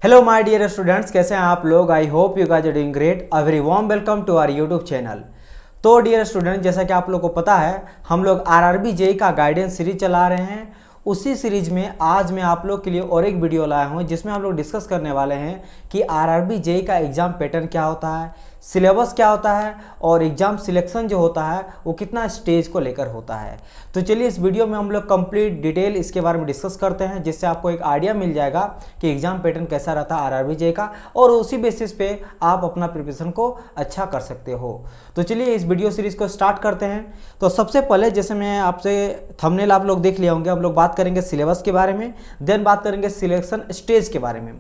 Hello my dear students, कैसे हैं आप लोग। I hope you guys are doing great. A very warm welcome to our YouTube channel. तो dear student, जैसा कि आप लोग को पता है, हम लोग आरआरबी जेईई का गाइडेंस सीरीज चला रहे हैं। उसी सीरीज में आज मैं आप लोग के लिए और एक वीडियो लाया हूं जिसमें हम लोग डिस्कस करने वाले हैं कि आरआरबी जेईई का एग्जाम पैटर्न क्या होता है, सिलेबस क्या होता है और एग्जाम सिलेक्शन जो होता है वो कितना स्टेज को लेकर होता है। तो चलिए इस वीडियो में हम लोग कंप्लीट डिटेल इसके बारे में डिस्कस करते हैं, जिससे आपको एक आइडिया मिल जाएगा कि एग्जाम पैटर्न कैसा रहता है आरआरबी जेईई का, और उसी बेसिस पे आप अपना प्रिपरेशन को अच्छा कर सकते हो। तो चलिए इस वीडियो सीरीज को स्टार्ट करते हैं। तो सबसे पहले, जैसे मैं आपसे थंबनेल आप लोग देख लिए होंगे, हम लोग बात करेंगे सिलेबस के बारे में, देन बात करेंगे सिलेक्शन स्टेज के बारे में।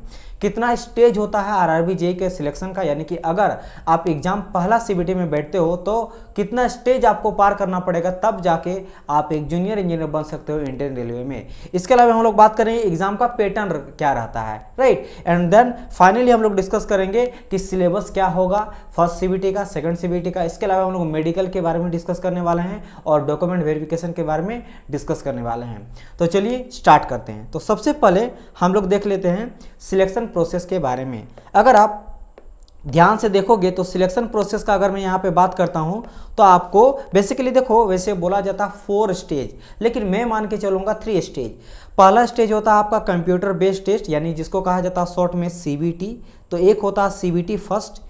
कितना स्टेज होता है आरआरबी जेईई के सिलेक्शन का, यानी कि अगर आप एग्जाम पहला सीबीटी में बैठते हो तो कितना स्टेज आपको पार करना पड़ेगा, तब जाके आप एक जूनियर इंजीनियर बन सकते हो इंडियन रेलवे में। इसके अलावा हम लोग बात करेंगे एग्जाम का पैटर्न क्या रहता है, राइट। एंड देन फाइनली हम लोग डिस्कस करेंगे कि सिलेबस क्या होगा फर्स्ट सीबीटी का, सेकंड सीबीटी का। इसके अलावा हम लोग मेडिकल के बारे में डिस्कस करने वाले हैं और डॉक्यूमेंट वेरिफिकेशन के बारे में डिस्कस करने वाले हैं। तो चलिए स्टार्ट करते हैं। तो सबसे पहले हम लोग देख लेते हैं सिलेक्शन प्रोसेस के बारे में। अगर आप ध्यान से देखोगे तो सिलेक्शन प्रोसेस का अगर मैं यहाँ पे बात करता हूँ तो आपको बेसिकली देखो, वैसे बोला जाता है 4 स्टेज, लेकिन मैं मान के चलूँगा 3 स्टेज। पहला स्टेज होता है आपका कंप्यूटर बेस्ड टेस्ट, यानी जिसको कहा जाता है शॉर्ट में सीबीटी। तो एक होता है सीबीटी फर्स्ट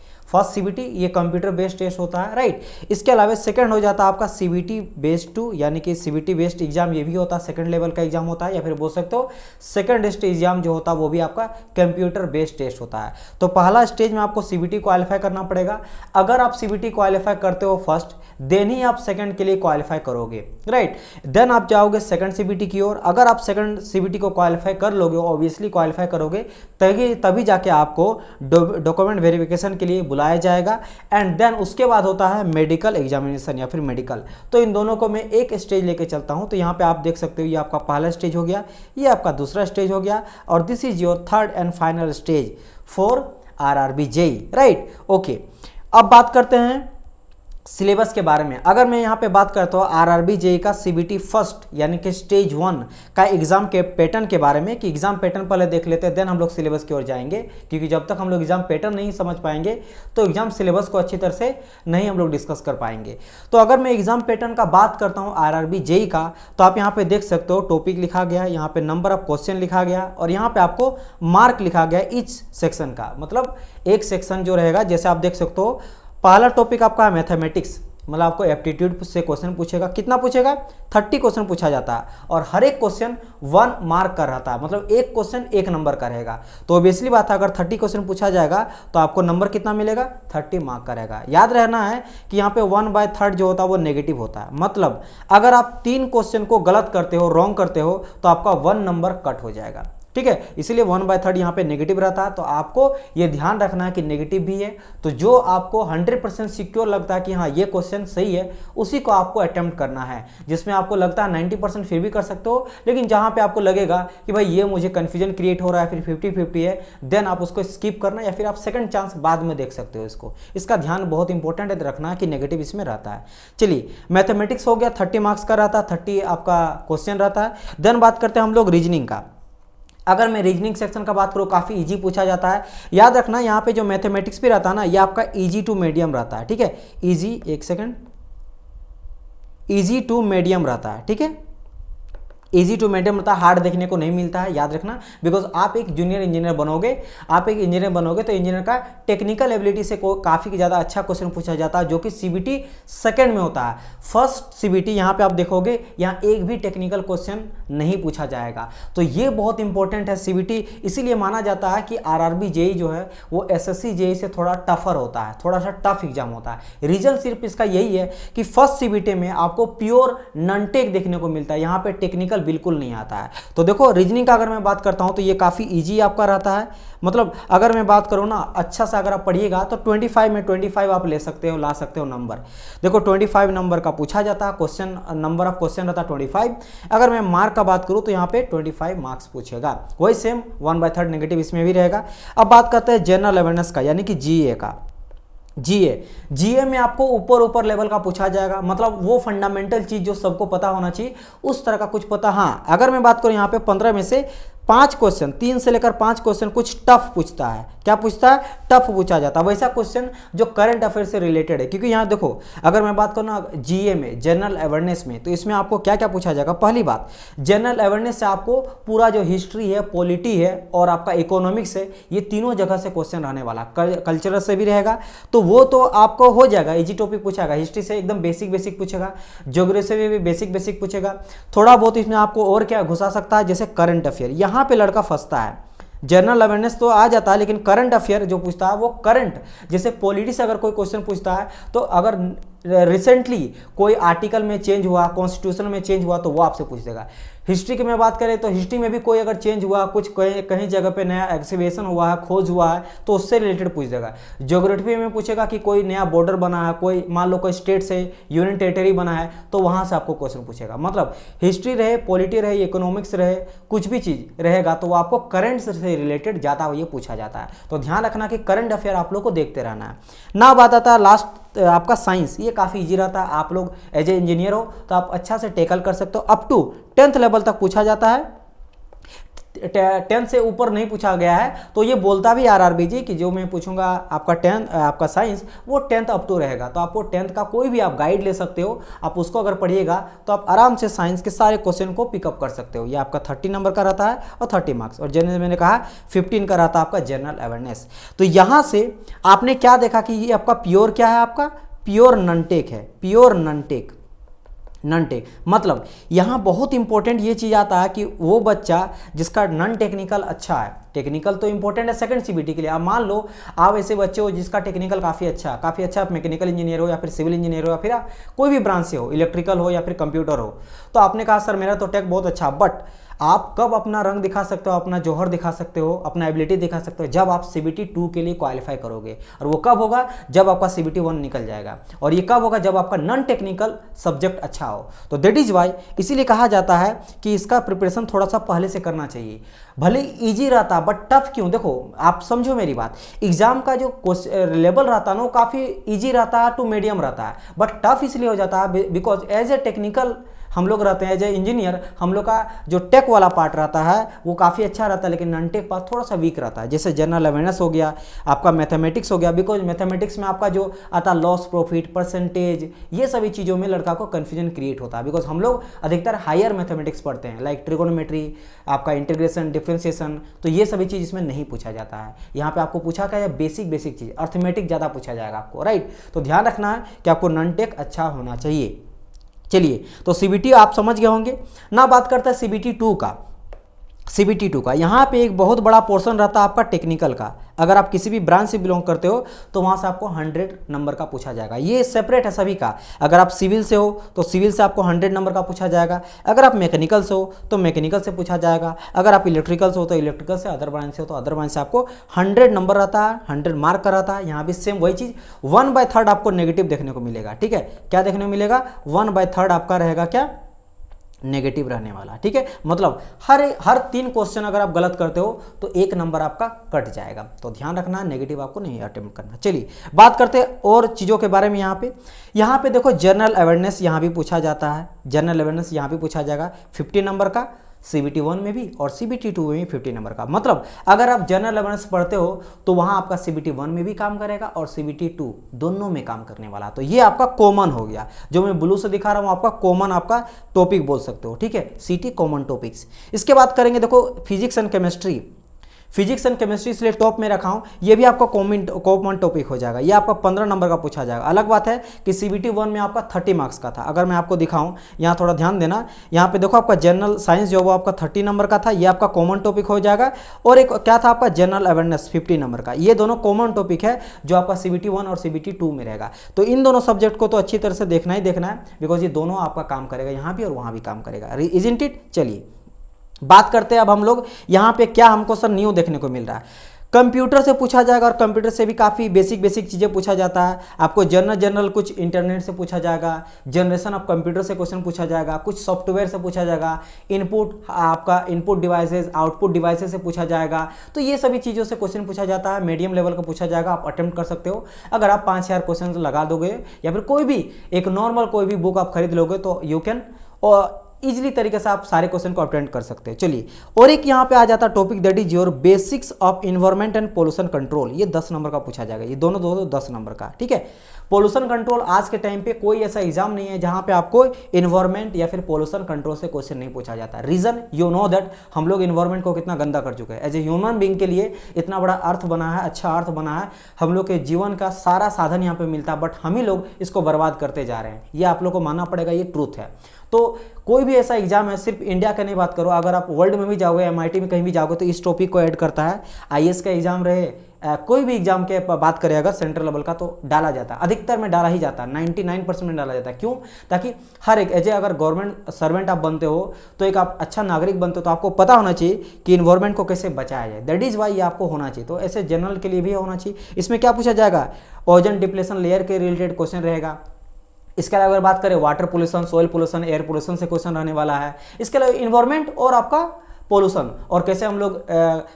सीबीटी, ये कंप्यूटर बेस्ड टेस्ट होता है, राइट। इसके अलावा सेकंड हो जाता है आपका सीबीटी बेस्ड 2, यानी कि सीबीटी बेस्ड एग्जाम, ये भी होता है, सेकंड लेवल का एग्जाम होता है, या फिर बोल सकते हो सेकंड स्टेज एग्जाम जो होता है वो भी आपका कंप्यूटर बेस्ड टेस्ट होता है। तो पहला स्टेज में आपको सीबीटी क्वालिफाई करना पड़ेगा। अगर आप सीबीटी क्वालिफाई करते हो फर्स्ट, देन ही आप सेकंड के लिए क्वालिफाई करोगे, राइट। देन आप जाओगे सेकंड सीबीटी की ओर। अगर आप सेकंड सीबीटी को क्वालिफाई कर लोगे, ऑब्वियसली क्वालिफाई करोगे, तभी जाके आपको डॉक्यूमेंट वेरिफिकेशन के लिए बुलाया जाएगा। एंड देन उसके बाद होता है मेडिकल एग्जामिनेशन या फिर मेडिकल। तो इन दोनों को मैं एक स्टेज लेके चलता हूं। तो यहाँ पे आप देख सकते हो, ये आपका पहला स्टेज हो गया, ये आपका दूसरा स्टेज हो गया, और this is your third and final stage for RRB JEE, right. Okay, अब बात करते हैं सिलेबस के बारे में। अगर मैं यहाँ पे बात करता हूँ आरआरबी जेईई का सीबीटी फर्स्ट यानी कि स्टेज 1 का एग्जाम के पैटर्न के बारे में, कि एग्जाम पैटर्न पहले देख लेते हैं, देन हम लोग सिलेबस की ओर जाएंगे, क्योंकि जब तक हम लोग एग्जाम पैटर्न नहीं समझ पाएंगे तो एग्जाम सिलेबस को अच्छी तरह से नहीं हम लोग डिस्कस कर पाएंगे। तो अगर मैं एग्जाम पैटर्न का बात करता हूँ आरआरबी जेईई का, तो आप यहाँ पे देख सकते हो टॉपिक लिखा गया, यहाँ पे नंबर ऑफ क्वेश्चन लिखा गया, और यहाँ पे आपको मार्क लिखा गया ईच सेक्शन का। मतलब एक सेक्शन जो रहेगा, जैसे आप देख सकते हो, पहला टॉपिक आपका है मैथमेटिक्स, मतलब आपको एप्टीट्यूड से क्वेश्चन पूछेगा। कितना पूछेगा? 30 क्वेश्चन पूछा जाता है, और हर एक क्वेश्चन 1 मार्क का रहता है, मतलब एक क्वेश्चन 1 नंबर का रहेगा। तो ऑब्वियसली बात है, अगर 30 क्वेश्चन पूछा जाएगा तो आपको नंबर कितना मिलेगा? 30 मार्क का रहेगा। याद रहना है कि यहाँ पे 1/3 जो होता है वो नेगेटिव होता है, मतलब अगर आप 3 क्वेश्चन को गलत करते हो, रॉन्ग करते हो, तो आपका 1 नंबर कट हो जाएगा, ठीक है। इसलिए 1/3 यहाँ पे नेगेटिव रहता है। तो आपको ये ध्यान रखना है कि नेगेटिव भी है, तो जो आपको 100% सिक्योर लगता है कि हाँ ये क्वेश्चन सही है, उसी को आपको अटेम्प्ट करना है। जिसमें आपको लगता है 90% फिर भी कर सकते हो, लेकिन जहाँ पे आपको लगेगा कि भाई ये मुझे कन्फ्यूजन क्रिएट हो रहा है, फिर 50-50 है, देन आप उसको स्किप करना, या फिर आप सेकंड चांस बाद में देख सकते हो। इसका ध्यान बहुत इंपॉर्टेंट है रखना कि नेगेटिव इसमें रहता है। चलिए, मैथमेटिक्स हो गया, 30 मार्क्स का रहता है, 30 आपका क्वेश्चन रहता है। देन बात करते हैं हम लोग रीजनिंग का। अगर मैं रीजनिंग सेक्शन का बात करूँ, काफ़ी इजी पूछा जाता है। याद रखना, यहाँ पे जो मैथमेटिक्स भी रहता है ना, ये आपका इजी टू मीडियम रहता है, ठीक है। इजी, एक सेकंड, इजी टू मीडियम रहता है, ठीक है। इजी टू मीडियम रहता है, हार्ड देखने को नहीं मिलता है, याद रखना। बिकॉज आप एक जूनियर इंजीनियर बनोगे, तो इंजीनियर का टेक्निकल एबिलिटी से काफ़ी ज़्यादा अच्छा क्वेश्चन पूछा जाता है, जो कि सीबीटी सेकंड में होता है। फर्स्ट सीबीटी यहाँ पे आप देखोगे, यहाँ एक भी टेक्निकल क्वेश्चन नहीं पूछा जाएगा। तो ये बहुत इंपॉर्टेंट है सीबीटी, इसीलिए माना जाता है कि आरआरबी जेईई जो है वो एसएससी जेईई से थोड़ा टफर होता है, थोड़ा सा टफ एग्जाम होता है। रीजन सिर्फ इसका यही है कि फर्स्ट सीबीटी में आपको प्योर नॉन टेक देखने को मिलता है, यहाँ पे टेक्निकल बिल्कुल नहीं आता है। तो देखो, रीजनिंग का अगर मैं बात करता हूं तो ये काफी इजी आपका रहता है। मतलब अगर मैं बात करूं ना, अच्छा से अगर आप पढ़िएगा तो 25 में 25 आप ले सकते हो, ला सकते हो नंबर। देखो 25 नंबर का पूछा जाता है क्वेश्चन, नंबर ऑफ क्वेश्चन रहता है 25। अगर मैं मार्क का बात करूं तो यहाँ पे 25 मार्क्स पूछेगा। वही सेम 1/3 नेगेटिव इसमें भी रहेगा। अब बात करते हैं जनरल अवेयरनेस का, यानी कि जीए का। जीए में आपको ऊपर लेवल का पूछा जाएगा, मतलब वो फंडामेंटल चीज जो सबको पता होना चाहिए, उस तरह का कुछ पता। हाँ, अगर मैं बात करूं यहाँ पे 15 में से 5 क्वेश्चन, 3 से लेकर 5 क्वेश्चन कुछ टफ पूछता है। क्या पूछता है? टफ पूछा जाता है। वैसा क्वेश्चन जो करंट अफेयर से रिलेटेड है, क्योंकि यहाँ देखो अगर मैं बात करूँ ना जीए में, जनरल अवेयरनेस में, तो इसमें आपको क्या क्या पूछा जाएगा। पहली बात, जनरल अवेयरनेस से आपको पूरा जो हिस्ट्री है, पॉलिटी है और आपका इकोनॉमिक्स है, ये तीनों जगह से क्वेश्चन रहने वाला। कल्चरल से भी रहेगा, तो वो तो आपको हो जाएगा, इजी टॉपिक पूछेगा। हिस्ट्री से एकदम बेसिक बेसिक पूछेगा, ज्योग्राफी से भी बेसिक बेसिक पूछेगा। थोड़ा बहुत इसमें आपको और क्या घुसा सकता है, जैसे करंट अफेयर। यहाँ पे लड़का फंसता है। जनरल अवेयरनेस तो आ जाता है, लेकिन करंट अफेयर जो पूछता है वो करंट, जैसे पॉलिटी से अगर कोई क्वेश्चन पूछता है तो अगर रिसेंटली कोई आर्टिकल में चेंज हुआ, कॉन्स्टिट्यूशन में चेंज हुआ, तो वो आपसे पूछ देगा। हिस्ट्री की मैं बात करें तो हिस्ट्री में भी कोई अगर चेंज हुआ, कुछ कहीं जगह पे नया एक्सकवेशन हुआ है, खोज हुआ है, तो उससे रिलेटेड पूछ देगा। ज्योग्राफी में पूछेगा कि कोई नया बॉर्डर बना है, कोई मान लो कोई स्टेट से यूनियन टेरिटरी बना है, तो वहाँ से आपको क्वेश्चन पूछेगा। मतलब हिस्ट्री रहे, पॉलिटी रहे, इकोनॉमिक्स रहे, कुछ भी चीज़ रहेगा तो वो आपको करंट से रिलेटेड ज़्यादा ये पूछा जाता है। तो ध्यान रखना कि करंट अफेयर आप लोग को देखते रहना है। ना बात आता है लास्ट आपका साइंस। ये काफ़ी इजी रहता है। आप लोग एज ए इंजीनियर हो तो आप अच्छा से टैकल कर सकते हो। अप टू 10th लेवल तक पूछा जाता है। 10th से ऊपर नहीं पूछा गया है, तो ये बोलता भी आरआरबी जी कि जो मैं पूछूंगा आपका 10th आपका साइंस वो 10th अप टू रहेगा। तो आपको 10th का कोई भी आप गाइड ले सकते हो, आप उसको अगर पढ़िएगा तो आप आराम से साइंस के सारे क्वेश्चन को पिकअप कर सकते हो। ये आपका 30 नंबर का रहता है और 30 मार्क्स, और जनरल मैंने कहा 15 का रहता है आपका जनरल अवेयरनेस। तो यहाँ से आपने क्या देखा कि ये आपका प्योर क्या है, आपका प्योर नॉन टेक है। Pure non tech, non tech मतलब यहाँ बहुत इंपॉर्टेंट ये चीज़ आता है कि वो बच्चा जिसका नॉन टेक्निकल अच्छा है, टेक्निकल तो इंपॉर्टेंट है सेकंड सीबीटी के लिए। आप मान लो आप ऐसे बच्चे हो जिसका टेक्निकल काफ़ी अच्छा, आप मैकेनिकल इंजीनियर हो या फिर सिविल इंजीनियर हो या फिर आप कोई भी ब्रांच से हो, इलेक्ट्रिकल हो या फिर कंप्यूटर हो, तो आपने कहा सर मेरा तो टेक बहुत अच्छा, बट आप कब अपना रंग दिखा सकते हो, अपना जौहर दिखा सकते हो, अपना एबिलिटी दिखा सकते हो, जब आप सीबीटी 2 के लिए क्वालिफाई करोगे। और वो कब होगा, जब आपका सीबीटी 1 निकल जाएगा। और ये कब होगा, जब आपका नॉन टेक्निकल सब्जेक्ट अच्छा हो। तो दैट इज वाई इसीलिए कहा जाता है कि इसका प्रिपरेशन थोड़ा सा पहले से करना चाहिए। भले ईजी रहता बट टफ क्यों, देखो आप समझो मेरी बात, एग्जाम का जो लेवल रहता है ना वो काफ़ी ईजी रहता है टू मीडियम रहता है, बट टफ इसलिए हो जाता है बिकॉज एज ए टेक्निकल हम लोग रहते हैं, एज ए इंजीनियर हम लोग का जो टेक वाला पार्ट रहता है वो काफ़ी अच्छा रहता है, लेकिन नॉन टेक पार्ट थोड़ा सा वीक रहता है। जैसे जनरल अवेयरनेस हो गया, आपका मैथमेटिक्स हो गया, बिकॉज मैथमेटिक्स में आपका जो आता लॉस प्रॉफिट परसेंटेज, ये सभी चीज़ों में लड़का को कन्फ्यूजन क्रिएट होता है। बिकॉज हम लोग अधिकतर हायर मैथमेटिक्स पढ़ते हैं, लाइक ट्रिगोनोमेट्री, आपका इंटीग्रेशन, डिफ्रेंसिएशन, तो ये सभी चीज़ इसमें नहीं पूछा जाता है। यहाँ पे आपको पूछा क्या है, बेसिक चीज़, अर्थमेटिक ज़्यादा पूछा जाएगा आपको, राइट। तो ध्यान रखना है कि आपको नॉन टेक अच्छा होना चाहिए। चलिए, तो सीबीटी आप समझ गए होंगे ना। बात करता है सीबीटी 2 का। सीबीटी 2 का यहाँ पे एक बहुत बड़ा पोर्शन रहता है आपका टेक्निकल का। अगर आप किसी भी ब्रांच से बिलोंग करते हो तो वहाँ से आपको 100 नंबर का पूछा जाएगा। ये सेपरेट है सभी का। अगर आप सिविल से हो तो सिविल से आपको 100 नंबर का पूछा जाएगा। अगर आप मैकेनिकल से हो तो मैकेनिकल से पूछा जाएगा। अगर आप इलेक्ट्रिकल से हो तो इलेक्ट्रिकल से, अदर ब्रांच से हो तो अदर ब्रांच से आपको 100 नंबर रहता है, 100 मार्क का रहता है। यहाँ भी सेम वही चीज़ 1/3 आपको नेगेटिव देखने को मिलेगा। ठीक है, क्या देखने को मिलेगा, 1/3 आपका रहेगा क्या, नेगेटिव रहने वाला। ठीक है, मतलब हर 3 क्वेश्चन अगर आप गलत करते हो तो 1 नंबर आपका कट जाएगा। तो ध्यान रखना, नेगेटिव आपको नहीं अटेम्प्ट करना। चलिए बात करते हैं और चीज़ों के बारे में। यहाँ पे देखो जनरल अवेयरनेस यहाँ भी पूछा जाता है। जनरल अवेयरनेस यहाँ भी पूछा जाएगा 50 नंबर का, सीबीटी 1 में भी और सीबीटी 2 में भी 50 नंबर का। मतलब अगर आप जनरल अवेयरनेस पढ़ते हो तो वहाँ आपका सीबीटी 1 में भी काम करेगा और सीबीटी 2 दोनों में काम करने वाला। तो ये आपका कॉमन हो गया, जो मैं ब्लू से दिखा रहा हूँ आपका कॉमन आपका टॉपिक बोल सकते हो। ठीक है, सीटी कॉमन टॉपिक्स। इसके बाद करेंगे देखो physics and chemistry. Physics and chemistry इसलिए टॉप में रखा हूँ, ये भी आपका कॉमन टॉपिक हो जाएगा। ये आपका 15 नंबर का पूछा जाएगा। अलग बात है कि सीबीटी 1 में आपका 30 मार्क्स का था। अगर मैं आपको दिखाऊं, यहाँ थोड़ा ध्यान देना, यहाँ पे देखो आपका जनरल साइंस जो वो आपका 30 नंबर का था, ये आपका कॉमन टॉपिक हो जाएगा। और एक क्या था आपका जनरल अवेयरनेस 50 नंबर का। ये दोनों कॉमन टॉपिक है जो आपका सीबीटी 1 और सीबीटी 2 में रहेगा। तो इन दोनों सब्जेक्ट को तो अच्छी तरह से देखना ही देखना है, बिकॉज ये दोनों आपका काम करेगा, यहाँ भी और वहाँ भी काम करेगा। Isn't it. चलिए बात करते हैं अब हम लोग यहाँ पे क्या हमको सर न्यू देखने को मिल रहा है। कंप्यूटर से पूछा जाएगा और कंप्यूटर से भी काफ़ी बेसिक चीज़ें पूछा जाता है। आपको जनरल कुछ इंटरनेट से पूछा जाएगा, जनरेशन ऑफ कंप्यूटर से क्वेश्चन पूछा जाएगा, कुछ सॉफ्टवेयर से पूछा जाएगा, आपका इनपुट डिवाइसेस, आउटपुट डिवाइसेस से पूछा जाएगा। तो ये सभी चीज़ों से क्वेश्चन पूछा जाता है। मीडियम लेवल का पूछा जाएगा, आप अटेम्प्ट कर सकते हो। अगर आप 5,000 क्वेश्चन लगा दोगे या फिर कोई भी एक नॉर्मल कोई भी बुक आप खरीद लोगे तो यू कैन इजीली तरीके से आप सारे क्वेश्चन को अटेंड कर सकते हैं। चलिए, और एक यहाँ पे आ जाता topic that is your basics of environment and pollution control. ये 10 नंबर का पूछा जाएगा, ये दोनों 10 नंबर का, ठीक है। पोल्यूशन कंट्रोल आज के टाइम पे कोई ऐसा एग्जाम नहीं है जहां पे आपको इन्वायरमेंट या फिर पोल्यूशन कंट्रोल से क्वेश्चन नहीं पूछा जाता। रीजन यू नो दैट हम लोग इन्वायरमेंट को कितना गंदा कर चुके हैं। एज ए ह्यूमन बीइंग के लिए इतना बड़ा अर्थ बना है, अच्छा अर्थ बना है, हम लोग के जीवन का सारा साधन यहाँ पे मिलता है, बट हम ही लोग इसको बर्बाद करते जा रहे हैं। ये आप लोग को मानना पड़ेगा, ये ट्रूथ है। तो कोई भी ऐसा एग्जाम है, सिर्फ इंडिया का नहीं बात करो, अगर आप वर्ल्ड में भी जाओगे, MIT में कहीं भी जाओगे तो इस टॉपिक को ऐड करता है। IAS का एग्जाम रहे, कोई भी एग्जाम के बात करें अगर सेंट्रल लेवल का, तो डाला जाता है, अधिकतर में डाला ही जाता है, 99% में डाला जाता है। क्यों? ताकि हर एक एज ए अगर गवर्नमेंट सर्वेंट आप बनते हो तो एक आप अच्छा नागरिक बनते हो तो आपको पता होना चाहिए कि इन्वायरमेंट को कैसे बचाया जाए। दैट इज वाई ये आपको होना चाहिए। तो ऐसे जनरल के लिए भी होना चाहिए। इसमें क्या पूछा जाएगा? ओजोन डिप्लेशन लेयर के रिलेटेड क्वेश्चन रहेगा। इसके अलावा अगर बात करें water pollution, soil pollution, air pollution से क्वेश्चन रहने वाला है। इसके अलावा इन्वायरमेंट और आपका पोल्यूशन और कैसे हम लोग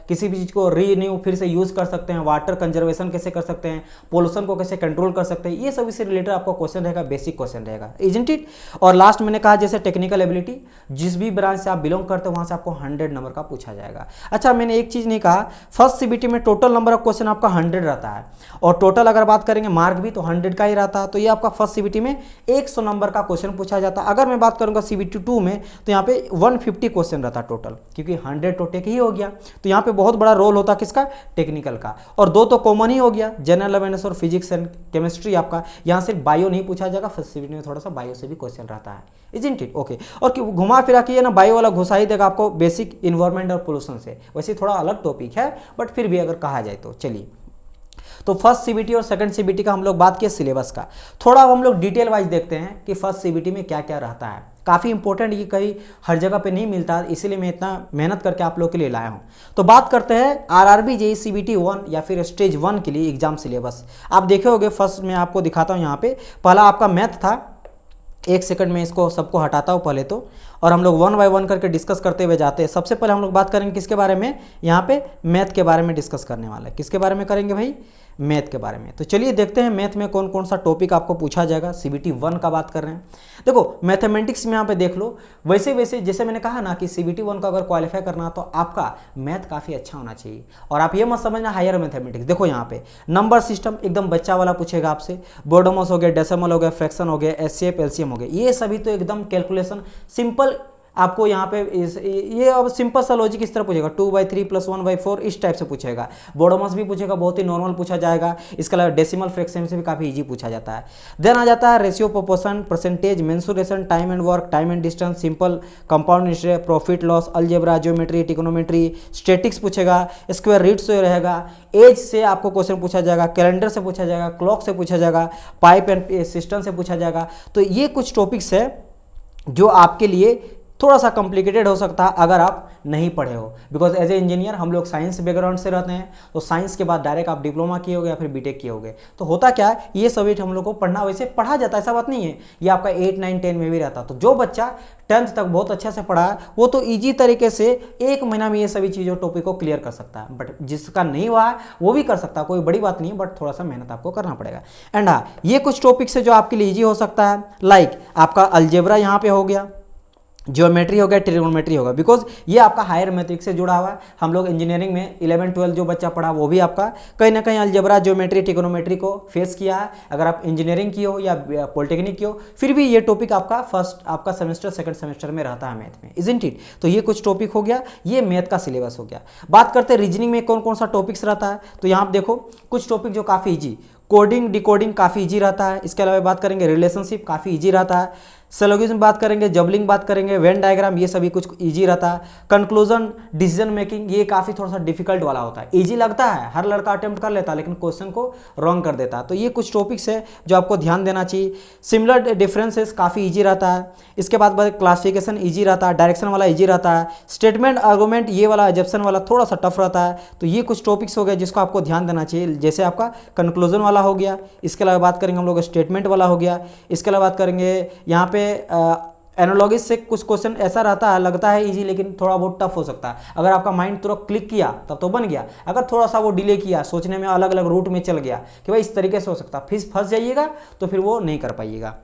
किसी भी चीज़ को रीन्यू फिर से यूज़ कर सकते हैं, वाटर कंजर्वेशन कैसे कर सकते हैं, पोल्यूशन को कैसे कंट्रोल कर सकते हैं, ये सभी से रिलेटेड आपको क्वेश्चन रहेगा, बेसिक क्वेश्चन रहेगा, इजंट इट। और लास्ट मैंने कहा जैसे टेक्निकल एबिलिटी, जिस भी ब्रांच से आप बिलोंग करते हो वहाँ से आपको 100 नंबर का पूछा जाएगा। अच्छा, मैंने एक चीज़ नहीं कहा, फर्स्ट CBT में टोटल नंबर ऑफ क्वेश्चन आपका 100 रहता है, और टोटल अगर बात करेंगे मार्क भी तो 100 का ही रहता है। तो ये आपका फर्स्ट CBT में 100 नंबर का क्वेश्चन पूछा जाता है। अगर मैं बात करूँगा CBT 2 में तो यहाँ पे 150 क्वेश्चन रहता है टोटल, क्योंकि 100 टोटे ही हो गया। तो यहाँ पे बहुत बड़ा रोल होता है किसका? टेक्निकल का। और 2 तो कॉमन ही हो गया, जनरल अवेयरनेस और फिजिक्स एंड केमिस्ट्री आपका। यहाँ सिर्फ बायो नहीं पूछा जाएगा, फर्स्ट CBT में थोड़ा सा बायो से भी क्वेश्चन रहता है, इजंट इट? ओके। और घुमा फिरा के ना बायो वाला घुसा ही देगा आपको बेसिक इन्वायरमेंट और पोल्यूशन से। वैसे थोड़ा अलग टॉपिक है, बट फिर भी अगर कहा जाए तो चलिए। तो फर्स्ट CBT और सेकंड CBT का हम लोग बात किए सिलेबस का, थोड़ा हम लोग डिटेल वाइज देखते हैं कि फर्स्ट CBT में क्या क्या रहता है। काफ़ी इंपॉर्टेंट, ये कहीं हर जगह पे नहीं मिलता, इसीलिए मैं इतना मेहनत करके आप लोग के लिए लाया हूँ। तो बात करते हैं RRB JEE CBT 1 या फिर स्टेज 1 के लिए एग्जाम सिलेबस। आप देखे होंगे, फर्स्ट में आपको दिखाता हूँ यहाँ पे, पहला आपका मैथ था। 1 सेकंड में इसको सबको हटाता हूँ पहले तो, और हम लोग 1 बाय 1 करके डिस्कस करते हुए जाते हैं। सबसे पहले हम लोग बात करेंगे किसके बारे में? यहाँ पे मैथ के बारे में डिस्कस करने वाला है। किसके बारे में करेंगे भाई? मैथ के बारे में। तो चलिए देखते हैं मैथ में कौन कौन सा टॉपिक आपको पूछा जाएगा। CBT 1 का बात कर रहे हैं। देखो मैथमेटिक्स में यहाँ पे देख लो, वैसे जैसे मैंने कहा ना कि CBT 1 का अगर क्वालिफाई करना तो आपका मैथ काफ़ी अच्छा होना चाहिए। और आप ये मत समझना हायर मैथमेटिक्स, देखो यहाँ पे नंबर सिस्टम एकदम बच्चा वाला पूछेगा आपसे, बोर्डोमस हो गया, डेसिमल हो गया, फ्रैक्शन हो गया, SCF LCM हो गया, ये सभी तो एकदम कैलकुलेशन सिंपल आपको यहाँ पे ये अब सिंपल सा लॉजिक इस तरह पूछेगा, 2/3 + 1/4 इस टाइप से पूछेगा। बोर्डोमस भी पूछेगा, बहुत ही नॉर्मल पूछा जाएगा। इसके अलावा डेसिमल फ्रैक्शन से भी काफ़ी इजी पूछा जाता है। देन आ जाता है ratio, proportion, percentage, mensuration, time and work, time and distance, simple, compound interest, profit loss, algebra, geometry, trigonometry, statics पूछेगा, स्क्वायर रूट से रहेगा, एज से आपको क्वेश्चन पूछा जाएगा, कैलेंडर से पूछा जाएगा, क्लॉक से पूछा जाएगा, पाइप एंड सिस्टम से पूछा जाएगा। तो ये कुछ टॉपिक्स है जो आपके लिए थोड़ा सा कॉम्प्लिकेटेड हो सकता है अगर आप नहीं पढ़े हो, बिकॉज एज ए इंजीनियर हम लोग साइंस बैकग्राउंड से रहते हैं। तो साइंस के बाद डायरेक्ट आप डिप्लोमा किए होगे या फिर बीटेक किए होगे। तो होता क्या है, ये सब्जेक्ट हम लोग को पढ़ना वैसे पढ़ा जाता है, ऐसा बात नहीं है, ये आपका 8, 9, 10 में भी रहता। तो जो बच्चा 10th तक बहुत अच्छे से पढ़ा है वो तो ईजी तरीके से 1 महीना में ये सभी चीज़ों टॉपिक को क्लियर कर सकता है। बट जिसका नहीं हुआ है वो भी कर सकता है, कोई बड़ी बात नहीं है, बट थोड़ा सा मेहनत आपको करना पड़ेगा। एंड हाँ, ये कुछ टॉपिक्स है जो आपके लिए ईजी हो सकता है, लाइक आपका अलजेब्रा यहाँ पे हो गया, ज्योमेट्री हो गया, ट्रिग्नोमेट्री होगा, बिकॉज ये आपका हायर मैथमेटिक्स से जुड़ा हुआ है। हम लोग इंजीनियरिंग में 11, 12 जो बच्चा पढ़ा वो भी आपका कहीं ना कहीं अलजेब्रा, ज्योमेट्री, ट्रिग्नोमेट्री को फेस किया है। अगर आप इंजीनियरिंग की हो या पॉलिटेक्निक की हो, फिर भी ये टॉपिक आपका फर्स्ट आपका सेमेस्टर, सेकंड सेमेस्टर में रहता है मैथ में, इजंट इट? तो ये कुछ टॉपिक हो गया, ये मैथ का सिलेबस हो गया। बात करते हैं रीजनिंग में कौन कौन सा टॉपिक्स रहता है। तो यहाँ आप देखो कुछ टॉपिक जो काफ़ी ईजी, कोडिंग, डिकोडिंग काफ़ी ईजी रहता है। इसके अलावा बात करेंगे रिलेशनशिप, काफ़ी ईजी रहता है। सिलोगिज्म बात करेंगे, जबलिंग बात करेंगे, वेन डायग्राम, ये सभी कुछ इजी रहता है। कंक्लूजन, डिसीजन मेकिंग, ये काफ़ी थोड़ा सा डिफिकल्ट वाला होता है। इजी लगता है, हर लड़का अटेम्प्ट कर लेता है, लेकिन क्वेश्चन को रॉन्ग कर देता है। तो ये कुछ टॉपिक्स है जो आपको ध्यान देना चाहिए। सिमिलर डिफरेंसेस काफ़ी ईजी रहता है। इसके बाद क्लासिफिकेशन ईजी रहता है, डायरेक्शन वाला ईजी रहता है, स्टेटमेंट, आर्गूमेंट, ये वाला एजप्शन वाला थोड़ा सा टफ रहता है। तो ये कुछ टॉपिक्स हो गए जिसको आपको ध्यान देना चाहिए, जैसे आपका कंक्लूजन वाला हो गया। इसके अलावा बात करेंगे हम लोग स्टेटमेंट वाला हो गया। इसके अलावा बात करेंगे यहाँ पे एनालॉगिस से कुछ क्वेश्चन ऐसा रहता है, लगता है इजी लेकिन थोड़ा बहुत टफ हो सकता है। अगर आपका माइंड तुरंत क्लिक किया तब तो बन गया, अगर थोड़ा सा वो डिले किया, सोचने में अलग अलग रूट में चल गया कि भाई इस तरीके से हो सकता है, फिर फंस जाइएगा तो फिर वो नहीं कर पाइएगा।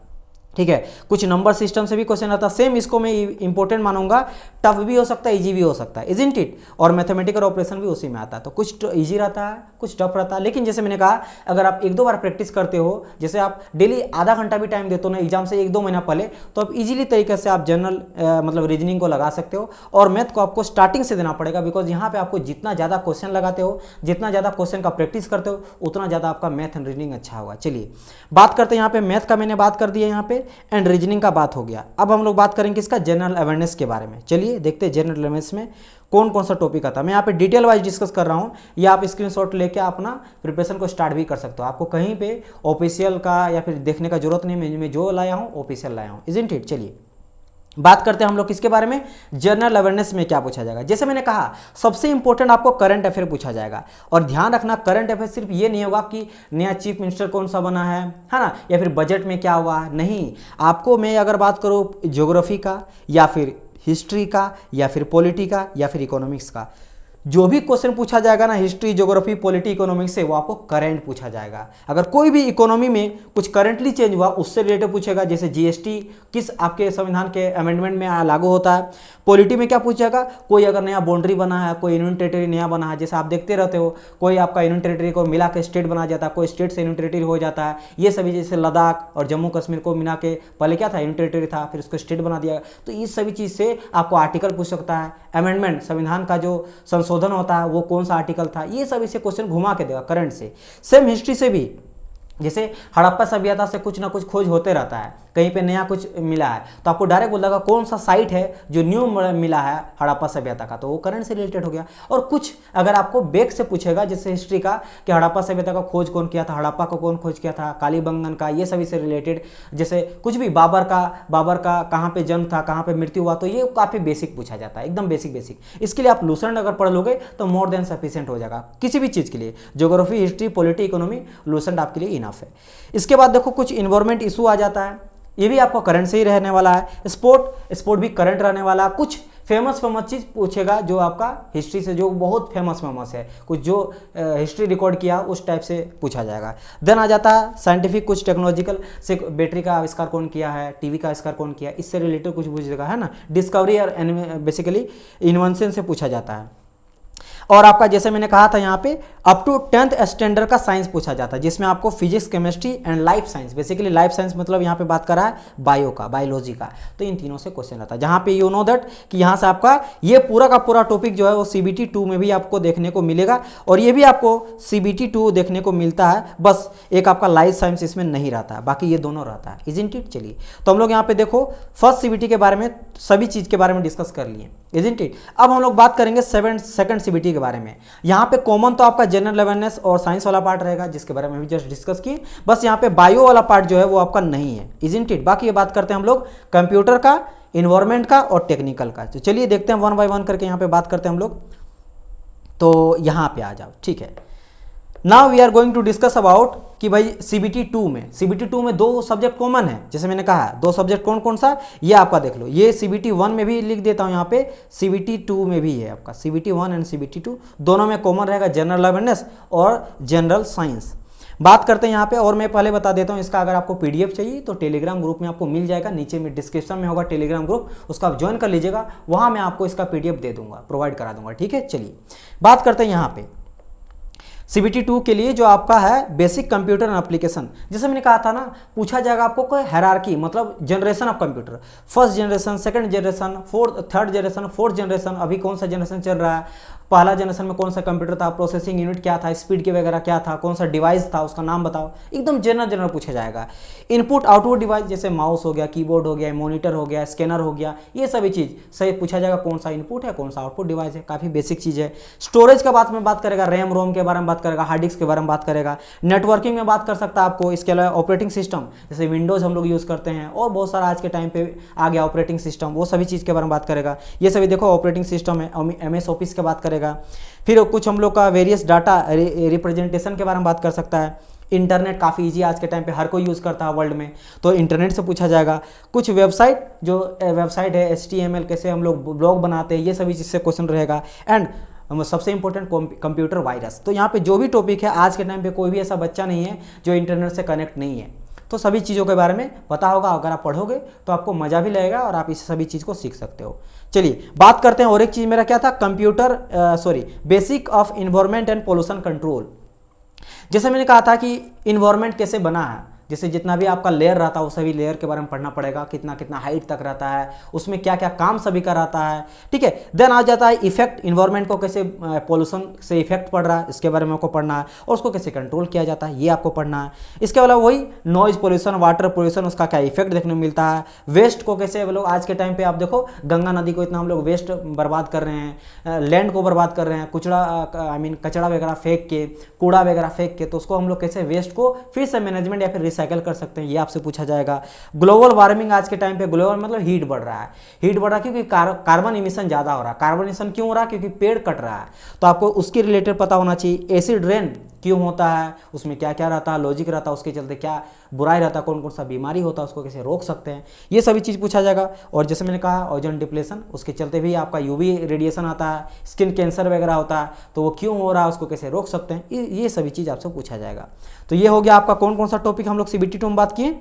ठीक है। कुछ नंबर सिस्टम से भी क्वेश्चन आता है, सेम इसको मैं इंपॉर्टेंट मानूंगा, टफ भी हो सकता है, इजी भी हो सकता है, इजंट इट। और मैथमेटिकल ऑपरेशन भी उसी में आता है, तो कुछ इजी रहता है, कुछ टफ रहता है। लेकिन जैसे मैंने कहा, अगर आप एक दो बार प्रैक्टिस करते हो, जैसे आप डेली आधा घंटा भी टाइम देते हो ना एग्जाम से एक दो महीना पहले, तो आप इजीली तरीके से आप जनरल मतलब रीजनिंग को लगा सकते हो। और मैथ को आपको स्टार्टिंग से देना पड़ेगा, बिकॉज यहाँ पे आपको जितना ज़्यादा क्वेश्चन लगाते हो, जितना ज़्यादा क्वेश्चन का प्रैक्टिस करते हो, उतना ज़्यादा आपका मैथ एंड रीजनिंग अच्छा होगा। चलिए बात करते हैं यहाँ पे मैथ का, मैंने बात कर दिया यहाँ पे, एंड रीजनिंग का बात हो गया। अब हम लोग बात करेंगे इसका जनरल अवेयरनेस के बारे में। चलिए देखते हैं जनरल अवेयरनेस में कौन कौन सा टॉपिक आता है। मैं यहाँ पे डिटेल वाइज डिस्कस कर रहा हूँ, या आप स्क्रीनशॉट लेके अपना प्रिपरेशन को स्टार्ट भी कर सकते हो। आपको कहीं पे ऑफिशियल का या फिर देखने का जरूरत नहीं, मैं जो लाया हूँ ऑफिशियल लाया हूँ, इजंट इट। चलिए बात करते हैं हम लोग किसके बारे में, जनरल अवेयरनेस में क्या पूछा जाएगा। जैसे मैंने कहा, सबसे इंपॉर्टेंट आपको करंट अफेयर पूछा जाएगा। और ध्यान रखना, करंट अफेयर सिर्फ ये नहीं होगा कि नया चीफ मिनिस्टर कौन सा बना है ना, या फिर बजट में क्या हुआ, नहीं। आपको मैं अगर बात करूँ ज्योग्राफी का, या फिर हिस्ट्री का, या फिर पॉलिटी का, या फिर इकोनॉमिक्स का, जो भी क्वेश्चन पूछा जाएगा ना, हिस्ट्री, ज्योग्राफी, पॉलिटी, इकोनॉमिक्स से, वो आपको करंट पूछा जाएगा। अगर कोई भी इकोनॉमी में कुछ करंटली चेंज हुआ, उससे रिलेटेड पूछेगा। जैसे जीएसटी किस आपके संविधान के अमेंडमेंट में लागू होता है। पॉलिटी में क्या पूछेगा, कोई अगर नया बाउंड्री बना है, कोई यूनियन टेरिटरी नया बना है, जैसे आप देखते रहते हो, कोई आपका यूनियन टेरिटरी को मिला के स्टेट बना जाता है, कोई स्टेट से यूनियन टेरिटरी हो जाता है, ये सभी। जैसे लद्दाख और जम्मू कश्मीर को मिला के पहले क्या था, यूनियन टेरिटरी था, फिर उसको स्टेट बना दिया। तो इस सभी चीज़ से आपको आर्टिकल पूछ सकता है। अमेंडमेंट, संविधान का जो संशोधन होता है, वो कौन सा आर्टिकल था, ये सब इसे क्वेश्चन घुमा के देगा करंट से। सेम हिस्ट्री से भी, जैसे हड़प्पा सभ्यता से कुछ ना कुछ खोज होते रहता है, कहीं पे नया कुछ मिला है, तो आपको डायरेक्ट बोल देगा कौन सा साइट है जो न्यू मिला है हड़प्पा सभ्यता का, तो वो करंट से रिलेटेड हो गया। और कुछ अगर आपको बेक से पूछेगा, जैसे हिस्ट्री का, कि हड़प्पा सभ्यता का खोज कौन किया था, हड़प्पा को कौन खोज किया था, कालीबंगन का, ये सभी से रिलेटेड। जैसे कुछ भी बाबर का कहाँ पे जन्म था, कहाँ पे मृत्यु हुआ, तो ये काफ़ी बेसिक पूछा जाता है, एकदम बेसिक। इसके लिए आप लूसेंट अगर पढ़ लोगे तो मोर देन सफिशिएंट हो जाएगा किसी भी चीज़ के लिए। Geography, history, polity, economy, Lucent आपके लिए इनफ है। इसके बाद देखो कुछ इन्वायरमेंट इशू आ जाता है, ये भी आपको करंट से ही रहने वाला है। स्पोर्ट भी करंट रहने वाला है। कुछ फेमस चीज़ पूछेगा जो आपका हिस्ट्री से, जो बहुत फेमस है, कुछ जो हिस्ट्री रिकॉर्ड किया उस टाइप से पूछा जाएगा। देन आ जाता है साइंटिफिक, कुछ टेक्नोलॉजिकल से, बैटरी का आविष्कार कौन किया है, टीवी का आविष्कार कौन किया, इससे रिलेटेड कुछ पूछेगा, है ना। डिस्कवरी और बेसिकली इन्वेंशन से पूछा जाता है। और आपका जैसे मैंने कहा था यहाँ पे अप टू 10th स्टैंडर्ड का साइंस पूछा जाता है, जिसमें आपको physics, chemistry and life science, basically life science मतलब यहाँ पे बात कर रहा है बायोलॉजी का, तो इन तीनों से क्वेश्चन आता है। जहाँ पे यू नो दैट कि यहाँ से आपका ये पूरा का पूरा टॉपिक जो है वो CBT 2 में भी आपको देखने को मिलेगा, और ये भी आपको CBT 2 देखने को मिलता है। बस एक आपका लाइफ साइंस इसमें नहीं रहता है, बाकी ये दोनों रहता है, इजंट इट। चलिए तो हम लोग यहाँ पे देखो फर्स्ट CBT के बारे में, सभी चीज़ के बारे में डिस्कस कर लिए, इजंट इट। अब हम लोग बात करेंगे सेकंड CBT के बारे में। यहाँ पे कॉमन तो आपका जनरल अवेयरनेस और साइंस वाला पार्ट रहेगा, जिसके बारे में भी जस्ट डिस्कस किए। बस यहाँ पे बायो वाला पार्ट जो है वो आपका नहीं है, इजंट इट। बाकी ये बात करते हैं हम लोग कंप्यूटर का, इन्वायरमेंट का और टेक्निकल का। तो चलिए देखते हैं 1 by 1 करके यहाँ पे बात करते हैं हम लोग। तो यहाँ पे आ जाओ, ठीक है। Now we are going to discuss about कि भाई CBT 2 में 2 सब्जेक्ट कॉमन है। जैसे मैंने कहा 2 सब्जेक्ट कौन कौन सा, ये आपका देख लो। ये CBT 1 में भी लिख देता हूँ यहाँ पे, CBT 2 में भी है आपका। CBT 1 एंड CBT 2 दोनों में कॉमन रहेगा जनरल अवेयरनेस और जनरल साइंस। बात करते हैं यहाँ पे, और मैं पहले बता देता हूँ इसका, अगर आपको PDF चाहिए तो टेलीग्राम ग्रुप में आपको मिल जाएगा, नीचे में डिस्क्रिप्शन में होगा टेलीग्राम ग्रुप, उसका आप ज्वाइन कर लीजिएगा। वहाँ मैं आपको इसका PDF दे दूंगा, प्रोवाइड करा दूंगा, ठीक है। चलिए बात करते हैं यहाँ पे CBT 2 के लिए जो आपका है बेसिक कंप्यूटर एंड एप्लीकेशन। जैसे मैंने कहा था ना, पूछा जाएगा आपको कोई हायरार्की, मतलब generation of computer, first generation, second generation, third generation, fourth generation, अभी कौन सा जनरेशन चल रहा है, पहला जनरेशन में कौन सा कंप्यूटर था, प्रोसेसिंग यूनिट क्या था, स्पीड के वगैरह क्या था, कौन सा डिवाइस था, उसका नाम बताओ, एकदम जनरल पूछा जाएगा। इनपुट आउटपुट डिवाइस जैसे माउस हो गया, कीबोर्ड हो गया, मॉनिटर हो गया, स्कैनर हो गया, ये सभी चीज़ सही पूछा जाएगा, कौन सा इनपुट है, कौन सा आउटपुट डिवाइस है, काफ़ी बेसिक चीज़ है। स्टोरेज का बात में बात करेगा, रैम रोम के बारे में बात करेगा, हार्ड डिस्क के बारे में बात करेगा, नेटवर्किंग में बात कर सकता है आपको। इसके अलावा ऑपरेटिंग सिस्टम जैसे विंडोज़ हम लोग यूज़ करते हैं, और बहुत सारा आज के टाइम पे आ गया ऑपरेटिंग सिस्टम, वो सभी चीज़ के बारे में बात करेगा। ये सभी देखो ऑपरेटिंग सिस्टम है। MS ऑफिस की बात करेगा। फिर कुछ हम लोग का वेरियस डाटा रिप्रेजेंटेशन के बारे में बात कर सकता है। इंटरनेट काफ़ी इजी आज के टाइम पे हर कोई यूज़ करता है वर्ल्ड में, तो इंटरनेट से पूछा जाएगा। कुछ वेबसाइट, जो वेबसाइट है HTML, कैसे हम लोग ब्लॉग बनाते हैं, ये सभी चीज़ से क्वेश्चन रहेगा। एंड सबसे इंपॉर्टेंट कंप्यूटर वायरस। तो यहाँ पे जो भी टॉपिक है, आज के टाइम पे कोई भी ऐसा बच्चा नहीं है जो इंटरनेट से कनेक्ट नहीं है। तो सभी चीज़ों के बारे में पता होगा। अगर आप पढ़ोगे तो आपको मज़ा भी लगेगा और आप इस सभी चीज़ को सीख सकते हो। चलिए बात करते हैं और एक चीज़ मेरा क्या था, basic of environment and pollution control. जैसे मैंने कहा था कि इन्वायरमेंट कैसे बना है, जैसे जितना भी आपका लेयर रहता है वो सभी लेयर के बारे में पढ़ना पड़ेगा, कितना कितना हाइट तक रहता है, उसमें क्या क्या काम सभी का रहता है, ठीक है। देन आ जाता है इफेक्ट, इन्वायरमेंट को कैसे पोल्यूशन से इफेक्ट पड़ रहा है इसके बारे में आपको पढ़ना है, और उसको कैसे कंट्रोल किया जाता है ये आपको पढ़ना है। इसके अलावा वही नॉइज पोल्यूशन, वाटर पोल्यूशन, उसका क्या इफेक्ट देखने को मिलता है। वेस्ट को कैसे हम लोग आज के टाइम पे आप देखो गंगा नदी को इतना हम लोग वेस्ट बर्बाद कर रहे हैं, लैंड को बर्बाद कर रहे हैं, कचड़ा वगैरह फेंक के, कूड़ा वगैरह फेंक के, तो उसको हम लोग कैसे वेस्ट को फिर से मैनेजमेंट या फिर रिसाइकल कर सकते हैं, ये आपसे पूछा जाएगा। ग्लोबल वार्मिंग, आज के टाइम पे ग्लोबल मतलब हीट बढ़ रहा है, हीट बढ़ रहा है क्योंकि कार्बन इमिशन ज़्यादा हो रहा है। कार्बन इमिशन क्यों हो रहा है? क्योंकि पेड़ कट रहा है, तो आपको उसके रिलेटेड पता होना चाहिए। एसिड रेन क्यों होता है, उसमें क्या क्या रहता है, लॉजिक रहता है, उसके चलते क्या बुराई रहता है, कौन कौन सा बीमारी होता है, उसको कैसे रोक सकते हैं, ये सभी चीज़ पूछा जाएगा। और जैसे मैंने कहा ओजोन डिप्लेशन, उसके चलते भी आपका यूवी रेडिएशन आता है, स्किन कैंसर वगैरह होता है, तो वो क्यों हो रहा है, उसको कैसे रोक सकते हैं, ये सभी चीज़ आपसे पूछा जाएगा। तो ये हो गया आपका कौन कौन सा टॉपिक हम लोग सीबीटी 2 में बात किए,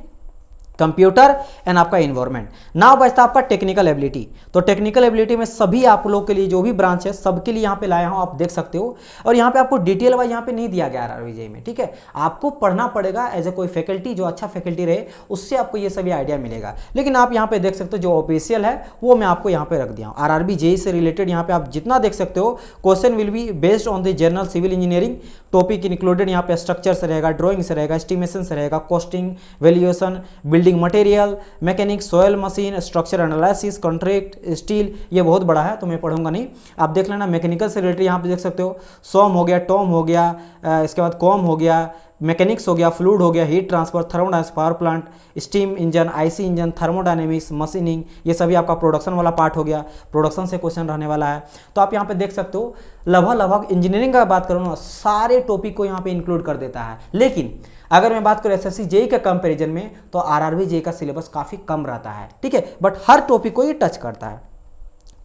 कंप्यूटर एंड आपका इन्वायरमेंट। नाउ बचता आपका टेक्निकल एबिलिटी। तो टेक्निकल एबिलिटी में सभी आप लोग के लिए जो भी ब्रांच है सबके लिए यहाँ पे लाया हूँ, आप देख सकते हो। और यहाँ पे आपको डिटेल वाइज यहाँ पे नहीं दिया गया आरआरबी में, ठीक है, आपको पढ़ना पड़ेगा एज ए कोई फैकल्टी, जो अच्छा फैकल्टी रहे उससे आपको ये सभी आइडिया मिलेगा। लेकिन आप यहाँ पे देख सकते हो जो ऑफिशियल है वो मैं आपको यहाँ पे रख दिया हूँ। आरआरबी जेईई से रिलेटेड यहाँ पे आप जितना देख सकते हो, question will be based on the general civil engineering topic included. यहाँ पे स्ट्रक्चर से रहेगा, ड्रॉइंग से रहेगा, एस्टिमेशन से रहेगा, costing, valuation, building material, mechanics, soil machine, structure analysis, contract, steel, ये बहुत बड़ा है तो मैं पढ़ूंगा नहीं, आप देख लेना। मैकेनिकल से रिलेटेड यहाँ पे देख सकते हो, सोम हो गया, टॉम हो गया, इसके बाद कॉम हो गया, मैकेनिक्स हो गया, फ्लूइड हो गया, heat transfer, thermodynamics, power plant, steam engine, IC engine, thermodynamics, machining, ये सभी आपका प्रोडक्शन वाला पार्ट हो गया, प्रोडक्शन से क्वेश्चन रहने वाला है। तो आप यहाँ पे देख सकते हो लगभग इंजीनियरिंग का बात करूँ ना, सारे टॉपिक को यहाँ पे इंक्लूड कर देता है। लेकिन अगर मैं बात करूँ एसएससी जेईई के कंपैरिजन में, तो आरआरबी जेईई का सिलेबस काफ़ी कम रहता है, ठीक है, बट हर टॉपिक को ये टच करता है।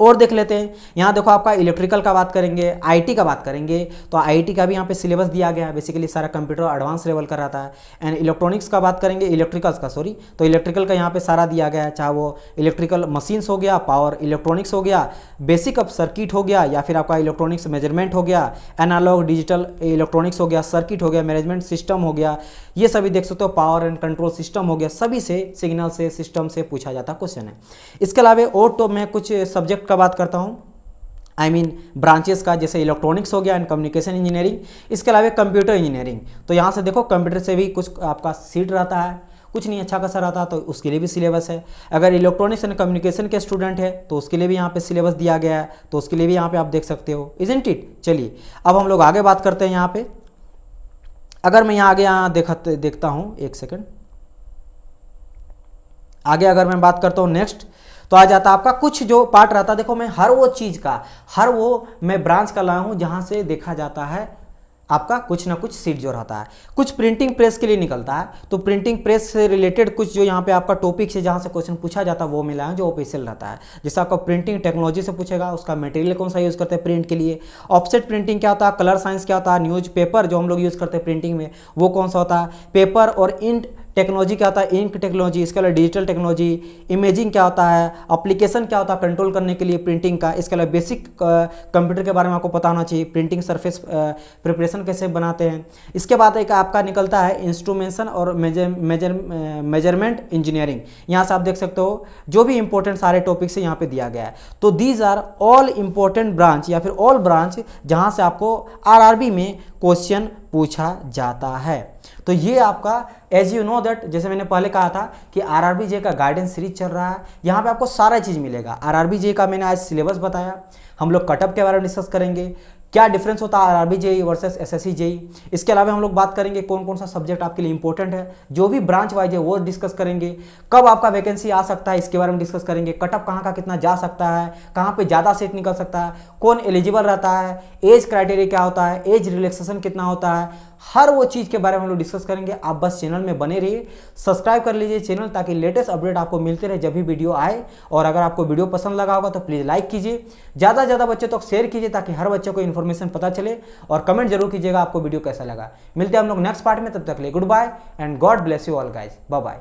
और देख लेते हैं, यहाँ देखो आपका इलेक्ट्रिकल का बात करेंगे, आईटी का बात करेंगे, तो आईटी का भी यहाँ पे सिलेबस दिया गया है, बेसिकली सारा कंप्यूटर एडवांस लेवल का रहता है। एंड इलेक्ट्रॉनिक्स का बात करेंगे, तो इलेक्ट्रिकल का यहाँ पे सारा दिया गया है, चाहे वो इलेक्ट्रिकल मशीन्स हो गया, पावर इलेक्ट्रॉनिक्स हो गया, बेसिक ऑफ सर्किट हो गया, या फिर आपका इलेक्ट्रॉनिक्स मेजरमेंट हो गया, एनालॉग डिजिटल इलेक्ट्रॉनिक्स हो गया, सर्किट हो गया, मैनेजमेंट सिस्टम हो गया, ये सभी देख सकते हो, पावर एंड कंट्रोल सिस्टम हो गया, सभी से सिग्नल से सिस्टम से पूछा जाता क्वेश्चन है। इसके अलावा और तो मैं कुछ सब्जेक्ट का बात करता हूँ, ब्रांचेस का, जैसे इलेक्ट्रॉनिक्स हो गया एंड कम्युनिकेशन इंजीनियरिंग, इसके अलावा कंप्यूटर इंजीनियरिंग। तो यहाँ से देखो कंप्यूटर से भी कुछ आपका सीट रहता है, कुछ नहीं अच्छा खासा रहता, तो उसके लिए भी सिलेबस है। अगर इलेक्ट्रॉनिक्स एंड कम्युनिकेशन के स्टूडेंट है तो उसके लिए भी यहाँ पे सिलेबस दिया गया है, तो उसके लिए भी यहाँ पे आप देख सकते हो, इजंट इट। चलिए अब हम लोग आगे बात करते हैं। यहाँ पे अगर मैं यहाँ देखता हूँ, एक सेकेंड आगे अगर मैं बात करता हूँ नेक्स्ट, तो आ जाता आपका कुछ जो पार्ट रहता है। देखो मैं हर वो मैं ब्रांच का लाया हूँ जहाँ से देखा जाता है आपका कुछ ना कुछ सीट जो रहता है, कुछ प्रिंटिंग प्रेस के लिए निकलता है, तो प्रिंटिंग प्रेस से रिलेटेड कुछ जो यहाँ पे आपका टॉपिक से जहाँ से क्वेश्चन पूछा जाता है वो मिला है जो ऑफिशियल रहता है। जैसे आपका प्रिंटिंग टेक्नोलॉजी से पूछेगा, उसका मटेरियल कौन सा यूज़ करते हैं प्रिंट के लिए, ऑफसेट प्रिंटिंग क्या होता है, कलर साइंस क्या होता है, न्यूज़ पेपर जो हम लोग यूज़ करते हैं प्रिंटिंग में वो कौन सा होता है, पेपर और इंट टेक्नोलॉजी क्या होता है, इंक टेक्नोलॉजी, इसके अलावा डिजिटल टेक्नोलॉजी, इमेजिंग क्या होता है, एप्लीकेशन क्या होता है कंट्रोल करने के लिए प्रिंटिंग का, इसके अलावा बेसिक कंप्यूटर के बारे में आपको पता होना चाहिए, प्रिंटिंग सरफेस प्रिपरेशन कैसे बनाते हैं। इसके बाद एक आपका निकलता है इंस्ट्रूमेंटेशन और मेजरमेंट इंजीनियरिंग। यहाँ से आप देख सकते हो जो भी इंपॉर्टेंट सारे टॉपिक से यहाँ पे दिया गया है। तो these are all important branch या फिर ऑल ब्रांच जहाँ से आपको आरआरबी में क्वेश्चन पूछा जाता है। तो ये आपका एज यू नो दैट, जैसे मैंने पहले कहा था कि आरआरबी जे का गाइडेंस सीरीज चल रहा है, यहाँ पे आपको सारा चीज़ मिलेगा। आरआरबी जे का मैंने आज सिलेबस बताया, हम लोग कटअप के बारे में डिस्कस करेंगे, क्या डिफरेंस होता है RRB JEE versus SSC JEE. इसके अलावा हम लोग बात करेंगे कौन कौन सा सब्जेक्ट आपके लिए इंपॉर्टेंट है, जो भी ब्रांच वाइज है वो डिस्कस करेंगे, कब आपका वैकेंसी आ सकता है इसके बारे में डिस्कस करेंगे, कटअप कहाँ का कितना जा सकता है, कहाँ पे ज़्यादा सीट निकल सकता है, कौन एलिजिबल रहता है, एज क्राइटेरिया क्या होता है, एज रिलैक्सेशन कितना होता है, हर वो चीज़ के बारे में हम लोग डिस्कस करेंगे। आप बस चैनल में बने रहिए, सब्सक्राइब कर लीजिए चैनल, ताकि लेटेस्ट अपडेट आपको मिलते रहे जब भी वीडियो आए। और अगर आपको वीडियो पसंद लगा होगा तो प्लीज़ लाइक कीजिए, ज़्यादा से ज़्यादा बच्चों तक शेयर कीजिए, ताकि हर बच्चे को इन्फॉर्मेशन पता चले। और कमेंट जरूर कीजिएगा आपको वीडियो कैसा लगा। मिलते हैं हम लोग नेक्स्ट पार्ट में, तब तक के लिए goodbye and God bless you all guys, bye bye.